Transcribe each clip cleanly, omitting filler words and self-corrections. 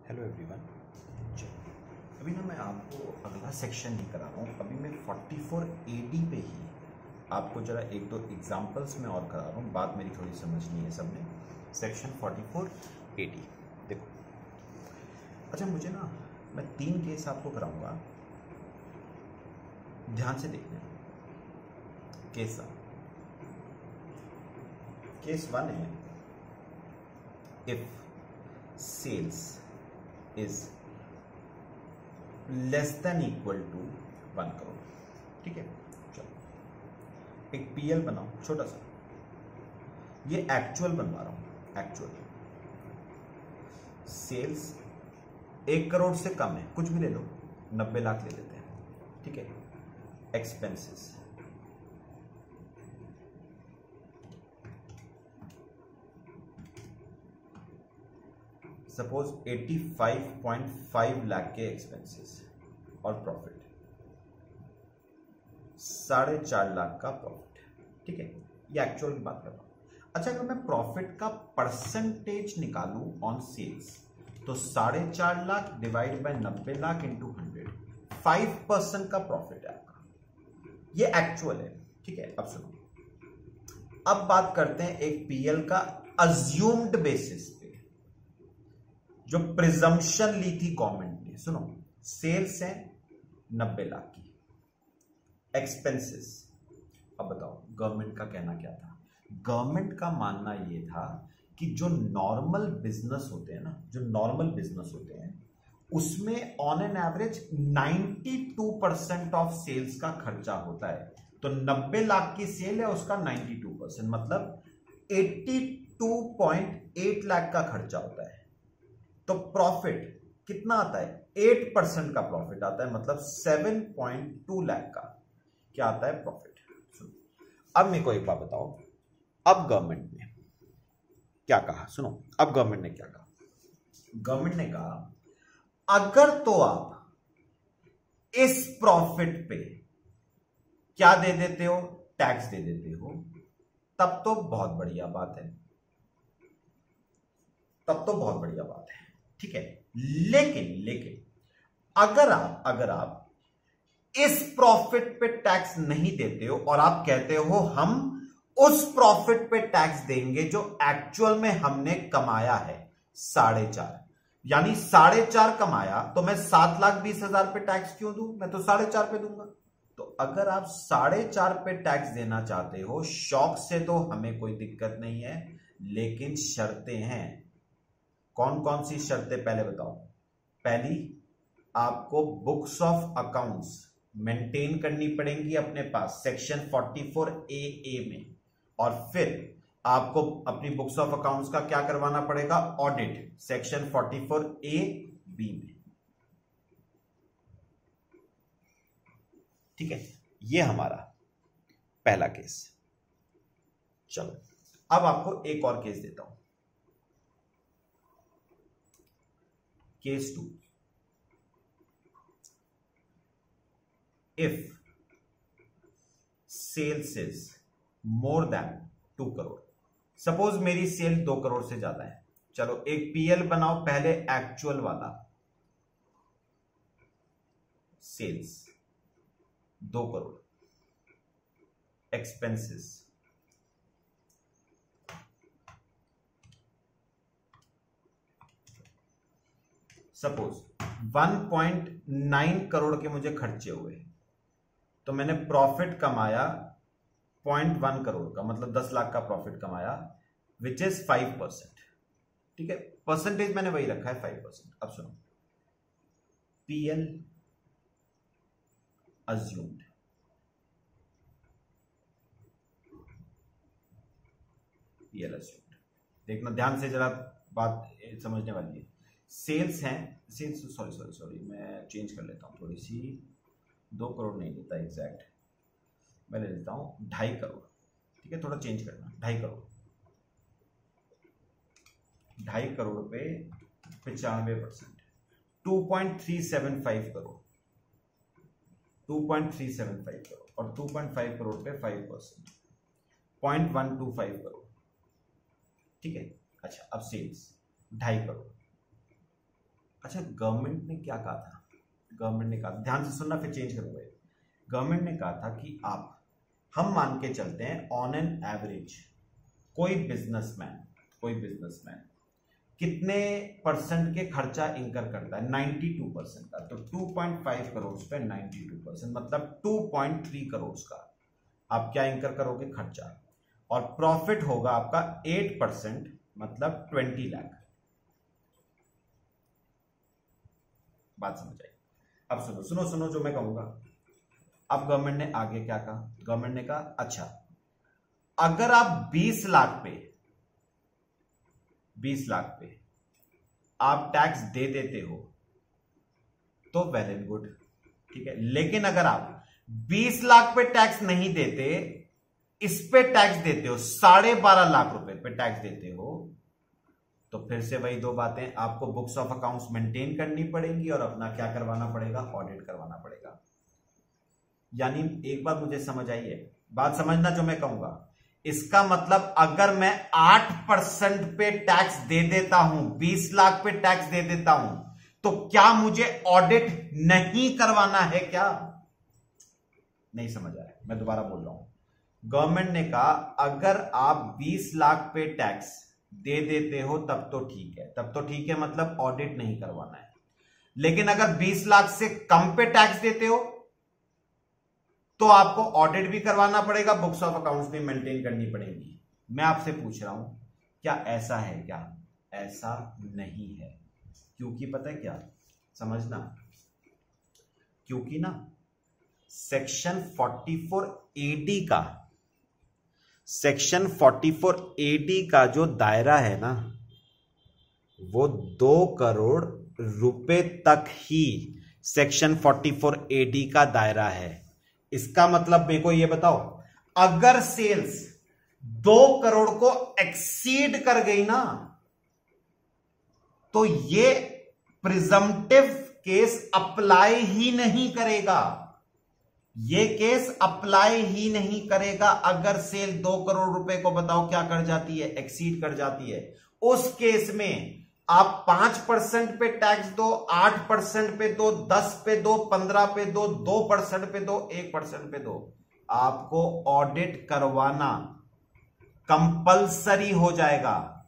Hello everyone. अभी ना मैं आपको अगला सेक्शन नहीं करा रहा हूँ। अभी मैं 44 AD पे ही आपको जरा एक दो एग्जांपल्स में और करा रहा हूँ। बात मेरी थोड़ी समझनी है सबने। सेक्शन 44 AD देखो। अच्छा मुझे ना मैं 3 केस आपको कराऊंगा, ध्यान से देखना। केस 1 है, if sales is less than equal to 1 crore. ठीक है, चलो एक PL बनाओ छोटा सा। ये एक्चुअल बनवा रहा हूं। एक्चुअल सेल्स 1 करोड़ से कम है, कुछ भी ले लो, 90 लाख ले लेते हैं। ठीक है, एक्सपेंसेस सपोज 85.5 लाख के एक्सपेंसेस और प्रॉफिट 4.5 लाख का प्रॉफिट। ठीक है, ये एक्चुअल की बात कर रहा हूं। अच्छा अगर मैं प्रॉफिट का परसेंटेज निकालूं ऑन सेल्स तो 4.5 lakh divide by 90 lakh into 100, 5% का प्रॉफिट है आपका। ये एक्चुअल है। ठीक है, अब सुनो, अब बात करते हैं एक PL का अज्यूम्ड बेसिस पे, जो प्रिजम्पशन ली थी गवर्नमेंट ने। सुनो, सेल्स है 90 लाख की, एक्सपेंसेस। अब बताओ गवर्नमेंट का कहना क्या था? गवर्नमेंट का मानना यह था कि जो नॉर्मल बिजनेस होते हैं ना, जो नॉर्मल बिजनेस होते हैं उसमें on an average 92% of sales का खर्चा होता है। तो 90 लाख की सेल है, उसका 92% मतलब 82.8 लाख का खर्चा होता है। तो प्रॉफिट कितना आता है? 8% का प्रॉफिट आता है, मतलब 7.2 लाख का क्या आता है? प्रॉफिट। अब मेरे को एक बात बताओ, अब गवर्नमेंट ने क्या कहा? सुनो, अब गवर्नमेंट ने क्या कहा? गवर्नमेंट ने कहा अगर तो आप इस प्रॉफिट पे क्या दे देते हो? टैक्स दे देते हो, तब तो बहुत बढ़िया बात है, तब तो बहुत बढ़िया बात है। ठीक है, लेकिन अगर आप इस प्रॉफिट पे टैक्स नहीं देते हो और आप कहते हो हम उस प्रॉफिट पे टैक्स देंगे जो एक्चुअल में हमने कमाया है 4.5, यानी 4.5 कमाया तो मैं 7,20,000 पे टैक्स क्यों दूं? मैं तो 4.5 पे दूंगा। तो अगर आप 4.5 पे टैक्स देना चाहते हो शौक से, तो हमें कोई दिक्कत नहीं है, लेकिन शर्तें हैं। कौन कौन सी शर्तें पहले बताओ? पहली, आपको बुक्स ऑफ अकाउंट्स मेंटेन करनी पड़ेंगी अपने पास सेक्शन 44 AA में, और फिर आपको अपनी बुक्स ऑफ अकाउंट्स का क्या करवाना पड़ेगा? ऑडिट सेक्शन 44 AB में। ठीक है, ये हमारा पहला केस। चलो अब आपको एक और केस देता हूं, case 2। If sales is more than 2 crore. Suppose मेरी सेल 2 करोड़ से ज्यादा है। चलो एक PL बनाओ पहले, एक्चुअल वाला। Sales 2 crore, expenses suppose 1.9 crore के मुझे खर्चे हुए, तो मैंने प्रॉफिट कमाया 0.1 करोड़ का, मतलब 10 लाख का प्रॉफिट कमाया, विच इज 5%। ठीक है, परसेंटेज मैंने वही रखा है 5%। अब सुनो, PL अज्यूम्ड, PL अज्यूम्ड। देखना ध्यान से, जरा बात समझने वाली है। सेल्स हैं, सेल्स सॉरी मैं चेंज कर लेता हूं थोड़ी सी। 2 करोड़ नहीं लेता एग्जैक्ट, मैं ले लेता हूं 2.5 करोड़। ठीक है, थोड़ा चेंज करना, 2.5 करोड़। 2.5 करोड़ पे 95%, 2.375 करोड़, 2.375 करोड़, और 2.5 करोड़ पे 5%, 0.125 करोड़। ठीक है, अच्छा अब सेल्स 2.5 करोड़, अच्छा, गवर्नमेंट ने क्या कहा था? गवर्नमेंट ने कहा, ध्यान से सुनना फिर चेंज करूंगा। गवर्नमेंट ने कहा था कि हम मान के चलते हैं ऑन एन एवरेज कोई बिजनेसमैन कितने परसेंट के खर्चा इंकर करता है? 92% का। तो 2.5 करोड़ पे 92% मतलब 2.3 करोड़ का आप क्या इंकर करोगे? खर्चा। और प्रॉफिट होगा आपका 8% मतलब 20 लाख। बात समझ आई? अब सुनो जो मैं कहूंगा। अब गवर्नमेंट ने आगे क्या कहा? गवर्नमेंट ने कहा अच्छा, अगर आप 20 लाख पे आप टैक्स दे देते हो तो वेल एंड गुड, ठीक है। लेकिन अगर आप 20 लाख पे टैक्स नहीं देते, इस पे टैक्स देते हो, 12.5 लाख रुपए पे टैक्स देते हो, तो फिर से वही दो बातें, आपको बुक्स ऑफ अकाउंट्स मेंटेन करनी पड़ेंगी और अपना क्या करवाना पड़ेगा? ऑडिट करवाना पड़ेगा। यानी एक बात मुझे समझ आई है, बात समझना जो मैं कहूंगा। इसका मतलब अगर मैं 8% पे टैक्स दे देता हूं, 20 लाख पे टैक्स दे देता हूं, तो क्या मुझे ऑडिट नहीं करवाना है? क्या नहीं समझ आया? मैं दोबारा बोल रहा हूं। गवर्नमेंट ने कहा अगर आप 20 लाख पे टैक्स दे देते हो तब तो ठीक है, मतलब ऑडिट नहीं करवाना है। लेकिन अगर 20 लाख से कम पे टैक्स देते हो तो आपको ऑडिट भी करवाना पड़ेगा, बुक्स ऑफ अकाउंट्स भी मेंटेन करनी पड़ेगी। मैं आपसे पूछ रहा हूं, क्या ऐसा है? क्या ऐसा नहीं है? क्योंकि पता है क्या, समझना, क्योंकि ना सेक्शन 44AD का जो दायरा है ना, वो 2 करोड़ रुपए तक ही सेक्शन 44AD का दायरा है। इसका मतलब मेरे को ये बताओ, अगर सेल्स 2 करोड़ को एक्सीड कर गई ना, तो ये प्रिजम्पटिव केस अप्लाई ही नहीं करेगा। ये केस अप्लाई ही नहीं करेगा। अगर सेल 2 करोड़ रुपए को बताओ क्या कर जाती है? एक्सीड कर जाती है। उस केस में आप 5% पे टैक्स दो, 8% पे दो, 10 पे दो, 15 पे दो, 2% पे दो, 1% पे दो, आपको ऑडिट करवाना कंपलसरी हो जाएगा।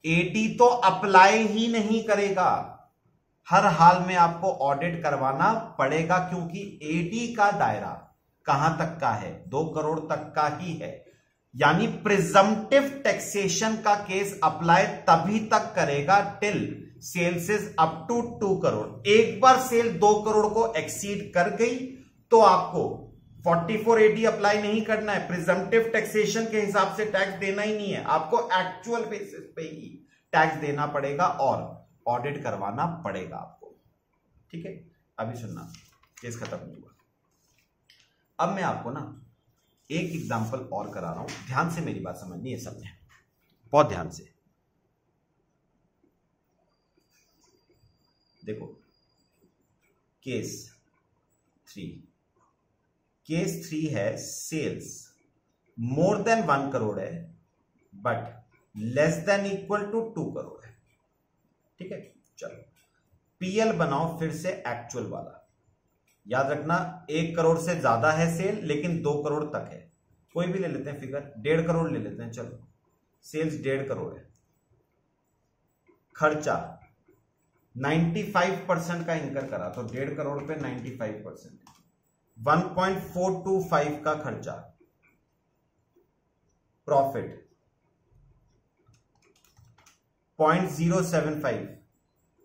एडी तो अप्लाई ही नहीं करेगा, हर हाल में आपको ऑडिट करवाना पड़ेगा, क्योंकि एडी का दायरा कहां तक का है? 2 करोड़ तक का ही है। यानी प्रिजम्पटिव टैक्सेशन का केस अप्लाई तभी तक करेगा till sales is up to 2 crore. एक बार सेल 2 करोड़ को एक्सीड कर गई तो आपको 44AD अप्लाई नहीं करना है, प्रिजम्पटिव टैक्सेशन के हिसाब से टैक्स देना ही नहीं है, आपको एक्चुअल बेसिस पे ही टैक्स देना पड़ेगा और ऑडिट करवाना पड़ेगा आपको, ठीक है। अभी सुनना, केस खत्म नहीं हुआ। अब मैं आपको ना एक एग्जांपल और करा रहा हूं, ध्यान से मेरी बात समझनी है सबने, बहुत ध्यान से देखो। केस 3 है, सेल्स मोर देन 1 करोड़ है but less than equal to 2 crore है, ठीक है। चलो पीएल बनाओ फिर से एक्चुअल वाला। याद रखना 1 करोड़ से ज्यादा है सेल लेकिन 2 करोड़ तक है। कोई भी ले लेते हैं फिगर, 1.5 करोड़ ले लेते हैं, चलो सेल्स 1.5 करोड़ है, खर्चा 95% का इंकर करा तो 1.5 करोड़ पे 95%, 1.425 का खर्चा, प्रॉफिट 0.075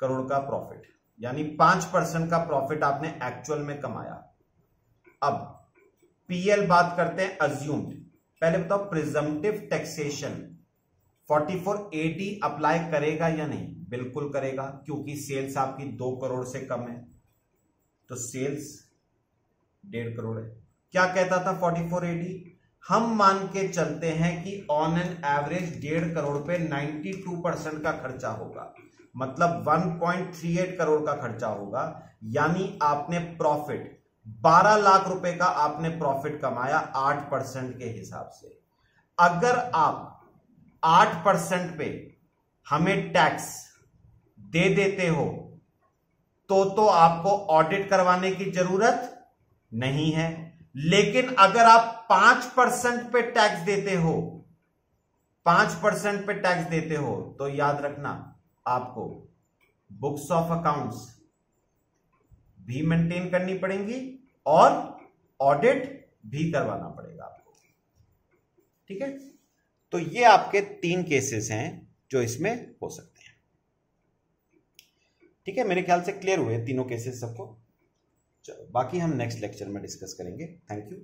करोड़ का प्रॉफिट, यानी 5% का प्रॉफिट आपने एक्चुअल में कमाया। अब पीएल बात करते हैं अज्यूम्ड। पहले बताओ प्रिजम्पटिव टैक्सेशन 44AD अप्लाई करेगा या नहीं? बिल्कुल करेगा, क्योंकि सेल्स आपकी 2 करोड़ से कम है, तो सेल्स 1.5 करोड़ है। क्या कहता था 44AD? हम मान के चलते हैं कि ऑन एन एवरेज 1.5 करोड़ पे 92% का खर्चा होगा, मतलब 1.38 करोड़ का खर्चा होगा। यानी आपने प्रॉफिट 12 लाख रुपए का आपने प्रॉफिट कमाया 8% के हिसाब से। अगर आप 8% पे हमें टैक्स दे देते हो तो आपको ऑडिट करवाने की जरूरत नहीं है। लेकिन अगर आप 5% पे टैक्स देते हो, 5% पे टैक्स देते हो, तो याद रखना आपको बुक्स ऑफ अकाउंट्स भी मेंटेन करनी पड़ेंगी और ऑडिट भी करवाना पड़ेगा आपको। ठीक है, तो ये आपके 3 केसेस हैं जो इसमें हो सकते हैं। ठीक है, मेरे ख्याल से क्लियर हुए तीनों केसेस सबको। चलो, बाकी हम नेक्स्ट लेक्चर में डिस्कस करेंगे। Thank you.